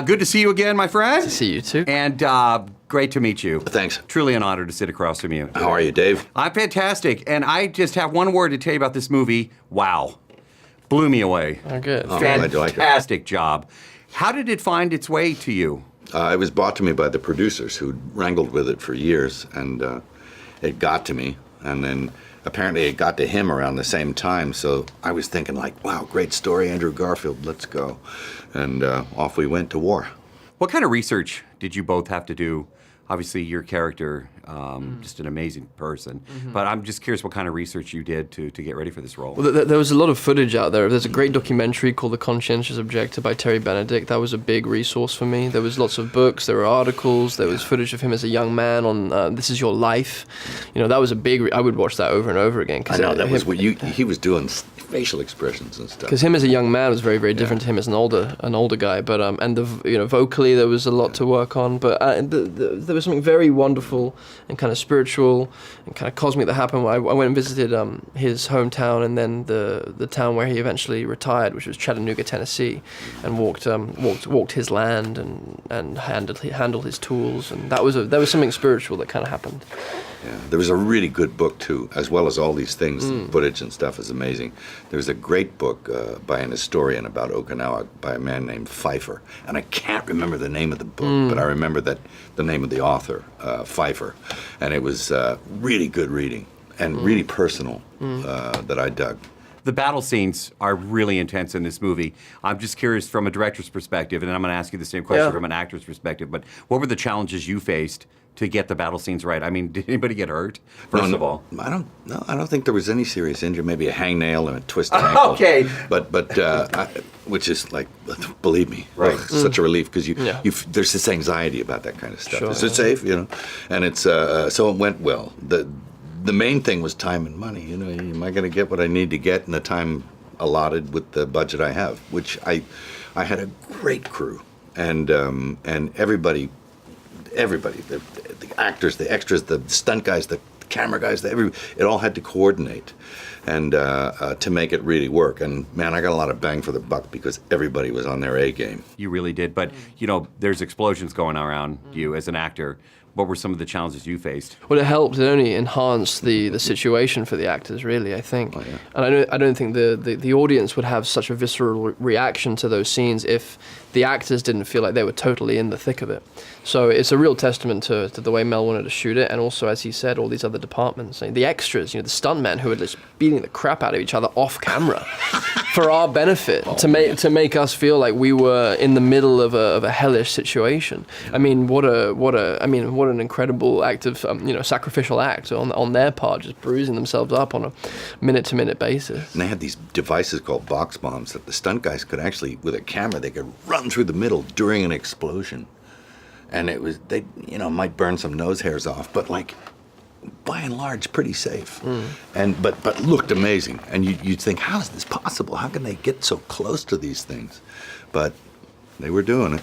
Good to see you again, my friend. To see you too. And great to meet you. Thanks. Truly an honor to sit across from you. How are you, Dave? I'm fantastic, and I just have one word to tell you about this movie. Wow. Blew me away. Oh, good. Oh, glad you like it. Fantastic job. How did it find its way to you? It was brought to me by the producers who wrangled with it for years, and it got to me, and then apparently it got to him around the same time, so I was thinking like, wow, great story, Andrew Garfield, let's go. And off we went to war. What kind of research did you both have to do? Obviously, your character, just an amazing person. But I'm just curious what kind of research you did to get ready for this role. Well, there was a lot of footage out there. There's a great documentary called The Conscientious Objector by Terry Benedict. That was a big resource for me. There was lots of books, there were articles, there was footage of him as a young man on This Is Your Life. You know, that was a big, I would watch that over and over again. I know, that was what he was doing facial expressions and stuff. Because him as a young man was very, very different to him as an older guy. But and vocally there was a lot to work on. But there was something very wonderful and kind of spiritual and kind of cosmic that happened. I went and visited his hometown and then the town where he eventually retired, which was Chattanooga, Tennessee, and walked his land and handled his tools. And there was something spiritual that kind of happened. Yeah, there was a really good book too, as well as all these things. The footage and stuff is amazing. There's a great book by an historian about Okinawa by a man named Pfeiffer, and I can't remember the name of the book, but I remember that the name of the author, Pfeiffer, and it was really good reading and really personal that I dug. The battle scenes are really intense in this movie. I'm just curious from a director's perspective, and I'm going to ask you the same question from an actor's perspective, but what were the challenges you faced to get the battle scenes right? I mean, did anybody get hurt, first of all? I don't think there was any serious injury, maybe a hangnail and a twisted ankle. Okay. But which is like, believe me, Right. Such a relief, because there's this anxiety about that kind of stuff. Sure. Is it safe, And it's, so it went well. The main thing was time and money, am I going to get what I need to get in the time allotted with the budget I have, which I had a great crew, and everybody, the actors, the extras, the stunt guys, the camera guys, it all had to coordinate and to make it really work. And man, I got a lot of bang for the buck because everybody was on their A game. You really did, but there's explosions going around you as an actor. What were some of the challenges you faced? Well, it helped. It only enhanced the situation for the actors, really, I think. Oh, yeah. And I don't think the audience would have such a visceral reaction to those scenes if the actors didn't feel like they were totally in the thick of it. So it's a real testament to the way Mel wanted to shoot it, and also, as he said, all these other departments. The extras, the stuntmen who were just beating the crap out of each other off camera for our benefit, to make us feel like we were in the middle of a hellish situation. I mean, what an incredible act of sacrificial act on their part, just bruising themselves up on a minute-to-minute basis. And they had these devices called box bombs that the stunt guys could actually, with a camera, they could run through the middle during an explosion. And it was, they might burn some nose hairs off, but like, by and large, pretty safe. And but looked amazing. And you'd think, how is this possible? How can they get so close to these things? But they were doing it.